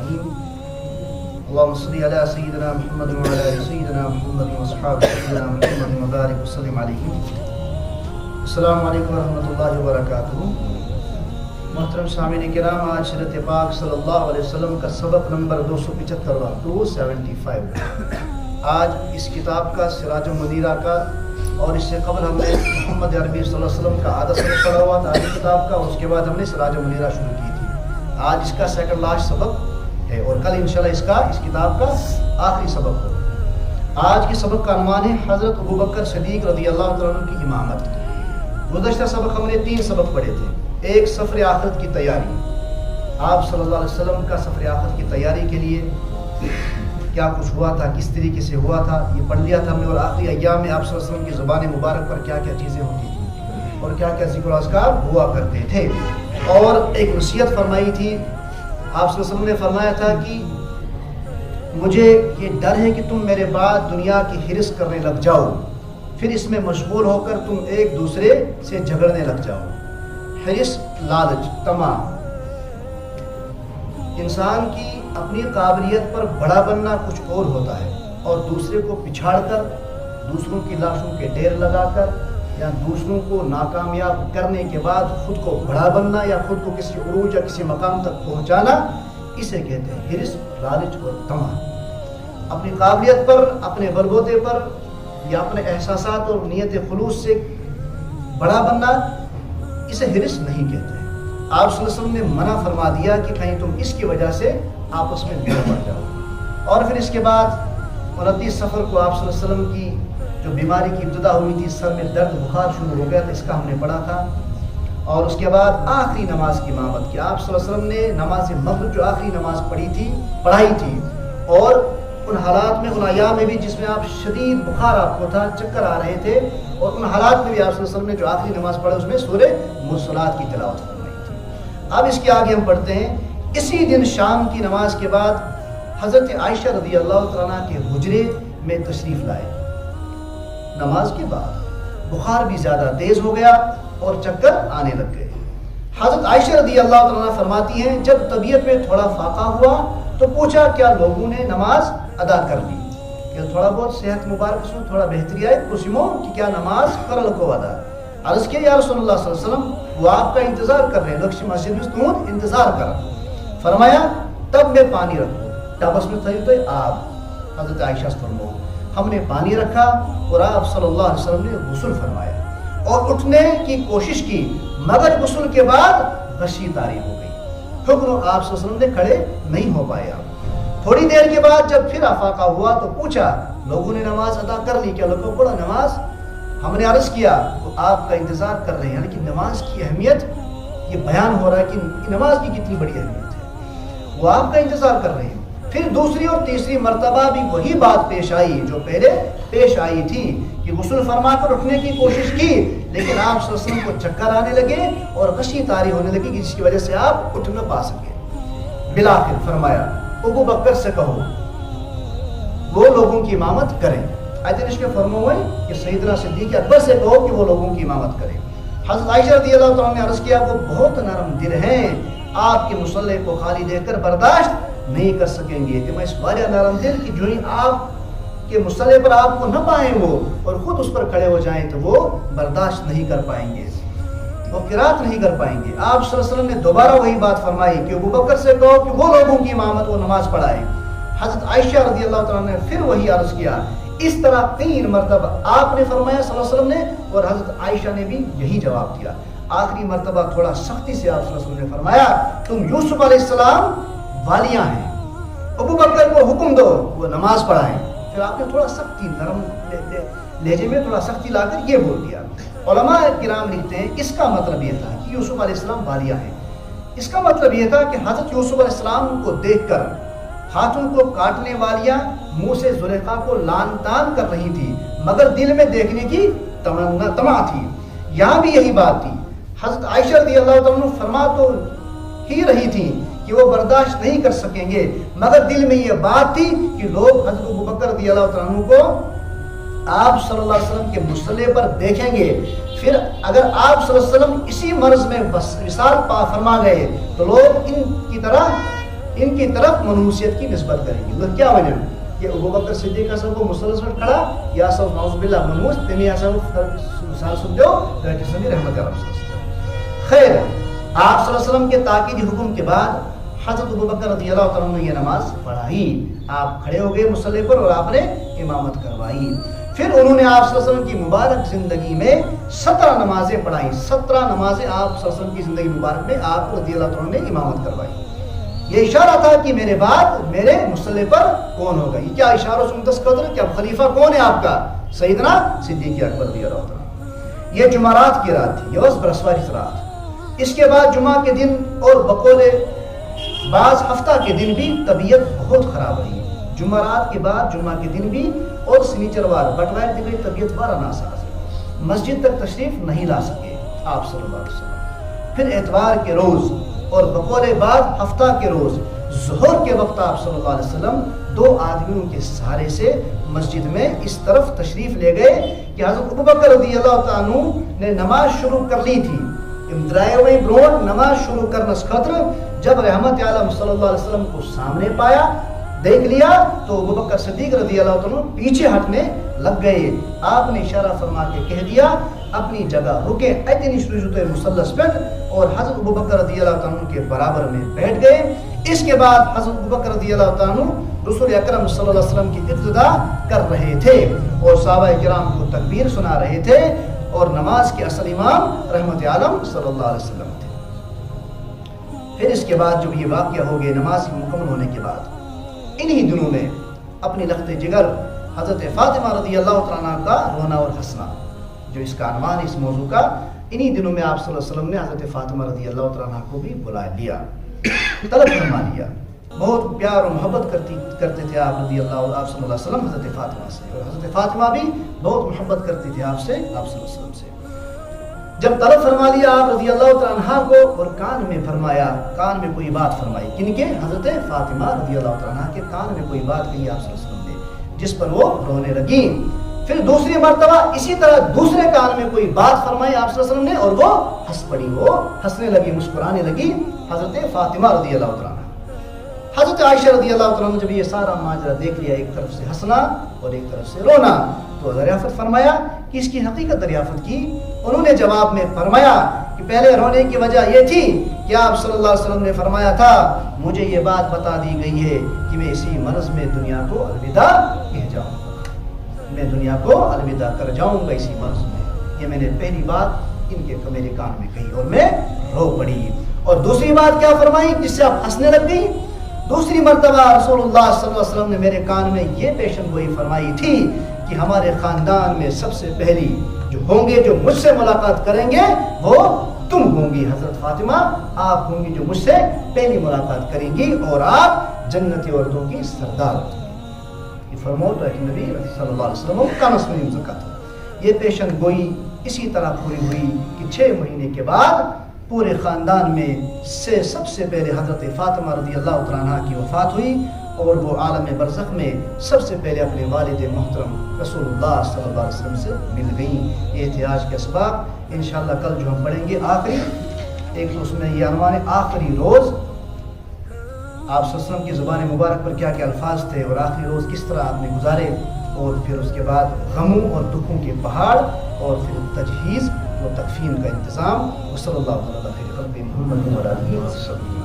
الرحيم اللهم صل على سيدنا محمد وعلى آل سيدنا محمد وأصحاب سيدنا محمد وبارك وسلم عليهم. السلام علیکم ورحمۃ اللہ وبرکاتہ. محترم سامعین کرام، آج سیرت پاک صلی اللہ علیہ وسلم کا سبق نمبر 275 آج اس کتاب کا سراج المنیرہ کا، اور اس سے قبل ہم نے محمد عربی صلی اللہ علیہ وسلم کا آدھا سبق پڑھا ہوا تھا آج کتاب کا، اور اس کے بعد ہم نے سراج المنیرہ شروع کی تھی. آج اس کا سیکنڈ لاسٹ سبق ہے، اور کل انشاءاللہ اس کتاب کا آخری سبق ہوگا. آج کے سبق کا عنوان ہے حضرت ابوبکر صدیق رضی اللہ تعالیٰ عنہ کی امامت. گزشتہ سبق ہم نے 3 سبق پڑھے تھے. ایک سفر آخرت کی تیاری، آپ صلی اللہ علیہ وسلم کا سفر آخرت کی تیاری کے لیے کیا کچھ ہوا تھا، کس طریقے سے ہوا تھا، یہ پڑھ لیا تھا ہم نے. اور آخری ایام میں آپ صلی اللہ علیہ وسلم کی زبان مبارک پر کیا کیا چیزیں ہوتی تھیں اور کیا کیا ذکر و اذکار ہوا کرتے تھے. اور ایک نصیحت فرمائی تھی. آپ صلی اللہ علیہ وسلم نے فرمایا تھا کہ مجھے یہ ڈر ہے کہ تم میرے بعد دنیا کی حرص کرنے لگ جاؤ، پھر اس میں مشغول ہو کر تم ایک دوسرے سے جھگڑنے لگ جاؤ. حرص، لالچ، طمع، انسان کی اپنی قابلیت پر بڑا بننا کچھ اور ہوتا ہے، اور دوسرے کو پچھاڑ کر، دوسروں کی لاشوں کے ڈھیر لگا کر، یا دوسروں کو ناکامیاب کرنے کے بعد خود کو بڑا بننا یا خود کو کسی عروج یا کسی مقام تک پہنچانا، اسے کہتے ہیں حرص، لالچ اور طمع. اپنی قابلیت پر، اپنے بلبوتے پر یا اپنے احساسات اور نیت خلوص سے بڑا بننا، اسے حرص نہیں کہتے ہیں. آپ صلی اللہ علیہ وسلم نے منع فرما دیا کہ کہیں تم اس کی وجہ سے آپس میں بھیڑ پڑ جاؤ. اور پھر اس کے بعد 29 سفر کو آپ صلی اللہ علیہ وسلم کی جو بیماری کی ابتدا ہوئی تھی، سر میں درد، بخار شروع ہو گیا تھا، اس کا ہم نے پڑھا تھا. اور اس کے بعد آخری نماز کی امامت کی. آپ صلی اللہ علیہ وسلم نے نماز مغرب جو آخری نماز پڑھائی تھی، اور ان حالات میں، ان ایام میں بھی جس میں آپ شدید بخار آپ کو تھا، چکر آ رہے تھے، اور ان حالات میں بھی آپ صلی اللہ علیہ وسلم نے جو آخری نماز پڑھی اس میں سورہ مرسلات کی تلاوت فرمائی تھی. اب اس کے آگے ہم پڑھتے ہیں. اسی دن شام کی نماز کے بعد حضرت عائشہ رضی اللہ تعالیٰ کے حجرے میں تشریف لائے. نماز کے بعد بخار بھی زیادہ تیز ہو گیا اور چکر آنے لگ گئے. حضرت عائشہ رضی اللہ تعالیٰ فرماتی ہیں جب طبیعت میں تھوڑا فاقہ ہوا تو پوچھا کیا لوگوں نے نماز ادا کر لی، کہ تھوڑا بہت صحت مبارک سے تھوڑا بہتری آئے، پوچھو کہ کیا نماز کر لکو ادا. عرض کیا یا رسول اللہ صلی اللہ علیہ وسلم وہ آپ کا انتظار کر رہے ہیں، لکش مسجد میں تم انتظار کر. فرمایا تب میں پانی رکھوں، ٹبس میں تھئی تو آپ. حضرت عائشہ فرمو ہم نے پانی رکھا اور آپ صلی اللہ علیہ وسلم نے غسل فرمایا اور اٹھنے کی کوشش کی، مگر غسل کے بعد غشی طاری ہو گئی. حکم آپ صلی اللہ علیہ وسلم نے کھڑے نہیں ہو پائے. آپ تھوڑی دیر کے بعد جب پھر افاقہ ہوا تو پوچھا لوگوں نے نماز ادا کر لی، کیا لوگوں پڑھا نماز؟ ہم نے عرض کیا تو آپ کا انتظار کر رہے ہیں. یعنی کہ نماز کی اہمیت یہ بیان ہو رہا ہے کہ نماز کی کتنی بڑی اہمیت ہے، وہ آپ کا انتظار کر رہے ہیں. پھر دوسری اور تیسری مرتبہ بھی وہی بات پیش آئی جو پہلے پیش آئی تھی کہ غسل فرما کر اٹھنے کی کوشش کی، لیکن آپ صلی اللہ علیہ وسلم کو چکر آنے لگے اور غشی طاری ہونے لگی جس کی وجہ سے آپ اٹھ نہ پا سکے. بالآخر فرمایا ابو بکر سے کہو وہ لوگوں کی امامت کریں. آیت کے فرمو ہوئے کہ سیدنا صدیق اکبر سے کہو کہ وہ لوگوں کی امامت کریں. حضرت عائشہ رضی اللہ تعالیٰ نے عرض کیا وہ بہت نرم دل ہیں، آپ کے مصلح کو خالی دیکھ کر برداشت نہیں کر سکیں گے. کہ میں اس بارے نرم دل کہ جو ہی آپ کے مصلح پر آپ کو نہ پائیں وہ اور خود اس پر کھڑے ہو جائیں تو وہ برداشت نہیں کر پائیں گے، وہ قرات نہیں کر پائیں گے. آپ صلی اللہ علیہ وسلم نے دوبارہ وہی بات فرمائی کہ ابو بکر سے کہو کہ وہ لوگوں کی امامت وہ نماز پڑھائے. حضرت عائشہ رضی اللہ تعالیٰ نے پھر وہی عرض کیا. اس طرح 3 مرتبہ آپ نے فرمایا صلی اللہ علیہ وسلم نے، اور حضرت عائشہ نے بھی یہی جواب دیا. آخری مرتبہ تھوڑا سختی سے آپ صلی اللہ علیہ وسلم نے فرمایا تم یوسف علیہ السلام والیاں ہیں، ابو بکر کو حکم دو وہ نماز پڑھائیں. پھر آپ نے تھوڑا سختی، نرم لہجے میں تھوڑا سختی لا کر یہ بول دیا. علماء کرام لکھتے ہیں اس کا مطلب یہ تھا کہ یوسف علیہ السلام والیاں ہیں. اس کا مطلب یہ تھا کہ حضرت یوسف علیہ السلام کو دیکھ کر ہاتھوں کو کاٹنے والیاں منہ سے زلیخا کو لان تان کر رہی تھی، مگر دل میں دیکھنے کی تمنا تھی. یہاں بھی یہی بات تھی. حضرت عائشہ رضی اللہ تعالیٰ فرما تو ہی رہی تھی کہ وہ برداشت نہیں کر سکیں گے، مگر دل میں یہ بات تھی کہ لوگ حضرت ابوبکر رضی اللہ تعالیٰ کو آپ صلی اللہ علیہ وسلم کے مصلح پر دیکھیں گے، پھر اگر آپ صلی اللہ علیہ وسلم اسی مرض میں وصال فرما گئے تو لوگ ان کی طرف منحوسیت کی نسبت کریں گے. تو کیا وجہ کہ ابو بکر صدیق کا سب کو مسلسل کھڑا یا سب نعوذ باللہ منحوس تمی یا سب مثال سن دیو کہ سمی رحمت اللہ صلی اللہ علیہ وسلم. خیر آپ صلی اللہ علیہ وسلم کے تاکیدی حکم کے بعد حضرت ابو بکر رضی اللہ تعالیٰ عنہ نے یہ نماز پڑھائی. آپ کھڑے ہو گئے مصلی پر اور آپ نے امامت کروائی. پھر انہوں نے آپ صلی اللہ علیہ وسلم کی مبارک زندگی میں 17 نمازیں پڑھائیں. 17 نمازیں آپ صلی اللہ علیہ وسلم کی زندگی مبارک میں آپ رضی اللہ تعالیٰ نے امامت کروائی. یہ اشارہ تھا کہ میرے بعد میرے مصلی پر کون ہوگا. یہ کیا اشارہ سے متذکر کہ اب خلیفہ کون ہے آپ کا؟ سیدنا صدیق اکبر رضی اللہ تعالیٰ. یہ جمعرات کی رات تھی, یہ بس برسواری کی رات. اس کے بعد جمعہ کے دن اور بقول بعض ہفتہ کے دن بھی طبیعت بہت خراب رہی. جمعرات کے بعد جمعہ کے دن بھی اور سنیچروار بٹوار کی بھی طبیعت بارہ ناساز, مسجد تک تشریف نہیں لا سکے آپ صلی اللہ علیہ وسلم. پھر اتوار کے روز اور بقول بعد ہفتہ کے روز ظہر کے وقت آپ صلی اللہ علیہ وسلم 2 آدمیوں کے سہارے سے مسجد میں اس طرف تشریف لے گئے کہ حضرت ابو بکر رضی اللہ تعالیٰ عنہ نے نماز شروع کر لی تھی. درائے برون نماز شروع کرنے سے خطر جب رحمت عالم صلی اللہ علیہ وسلم کو سامنے پایا دیکھ لیا تو ابو بکر صدیق رضی اللہ تعالیٰ پیچھے ہٹنے لگ گئے. آپ نے اشارہ فرما کے کہہ دیا اپنی جگہ رکے, اتنی شروع مثلث پہ, اور حضرت ابو بکر رضی اللہ تعالیٰ کے برابر میں بیٹھ گئے. اس کے بعد حضرت ابو بکر رضی اللہ تعالیٰ رسول اکرم صلی اللہ علیہ وسلم کی ابتدا کر رہے تھے اور صحابہ کرام کو تکبیر سنا رہے تھے اور نماز کے اصل امام رحمت عالم صلی اللہ علیہ وسلم تھے. پھر اس کے بعد جب یہ واقعہ ہو گئے نماز مکمل ہونے کے بعد انہی دنوں میں اپنی لخت جگر حضرت فاطمہ رضی اللہ تعالیٰ کا رونا اور ہنسنا جو اس کا عنوان ہے اس موضوع کا, انہی دنوں میں آپ صلی اللہ علیہ وسلم نے حضرت فاطمہ رضی اللہ تعالیٰ کو بھی بلا لیا, طلب فرما لیا. بہت پیار اور محبت کرتے تھے آپ رضی اللہ آپ صلی اللہ علیہ وسلم حضرت فاطمہ سے, اور حضرت فاطمہ بھی بہت محبت کرتی تھی آپ سے آپ صلی اللہ علیہ وسلم سے. جب طلب فرما لیا آپ رضی اللہ تعالیٰ عنہ کو اور کان میں فرمایا, کان میں کوئی بات فرمائی, کن کے؟ حضرت فاطمہ رضی اللہ تعالیٰ عنہ کے کان میں کوئی بات کہی آپ صلی اللہ علیہ وسلم نے جس پر وہ رونے لگی. پھر دوسری مرتبہ اسی طرح دوسرے کان میں کوئی بات فرمائی آپ صلی اللہ علیہ وسلم نے اور وہ ہنس پڑی, وہ ہنسنے لگی, مسکرانے لگی حضرت فاطمہ رضی اللہ تعالیٰ عنہ. حضرت عائشہ رضی اللہ تعالیٰ عنہ جب یہ سارا ماجرا دیکھ لیا, ایک طرف سے ہنسنا اور ایک طرف سے رونا, تو دریافت فرمایا کہ اس کی حقیقت دریافت کی. انہوں نے جواب میں فرمایا کہ پہلے رونے کی وجہ یہ تھی کہ آپ صلی اللہ علیہ وسلم نے فرمایا تھا مجھے یہ بات بتا دی گئی ہے کہ میں اسی مرض میں دنیا کو الوداع کہہ جاؤں گا, میں دنیا کو الوداع کر جاؤں گا اسی مرض میں. یہ میں نے پہلی بات ان کے میرے کان میں کہی اور میں رو پڑی. اور دوسری بات کیا فرمائی جس سے آپ ہنسنے لگ گئی؟ دوسری مرتبہ رسول اللہ صلی اللہ علیہ وسلم نے میرے کان میں یہ پیشن گوئی فرمائی تھی کہ ہمارے خاندان میں سب سے پہلی جو ہوں گے جو مجھ سے ملاقات کریں گے وہ تم ہوں گی حضرت فاطمہ, آپ ہوں گی جو مجھ سے پہلی ملاقات کریں گی اور آپ جنتی عورتوں کی سردار ہوں گی. یہ فرموت ہے کہ نبی صلی اللہ علیہ وسلم کا مسلم زکات. یہ پیشن گوئی اسی طرح پوری ہوئی کہ 6 مہینے کے بعد پورے خاندان میں سے سب سے پہلے حضرت فاطمہ رضی اللہ تعالیٰ عنہ کی وفات ہوئی اور وہ عالم برزخ میں سب سے پہلے اپنے والد محترم رسول اللہ صلی اللہ علیہ وسلم سے مل گئیں. یہ تھے آج کے اسباب. انشاءاللہ کل جو ہم پڑھیں گے آخری ایک تو اس میں یہ عنوان ہے آخری روز آپ صلی اللہ علیہ وسلم کی زبان مبارک پر کیا کیا الفاظ تھے اور آخری روز کس طرح آپ نے گزارے, اور پھر اس کے بعد غموں اور دکھوں کے پہاڑ, اور پھر تجہیز و تکفین کا انتظام. وصلی اللہ علیہ وسلم محمد و علیہ وسلم.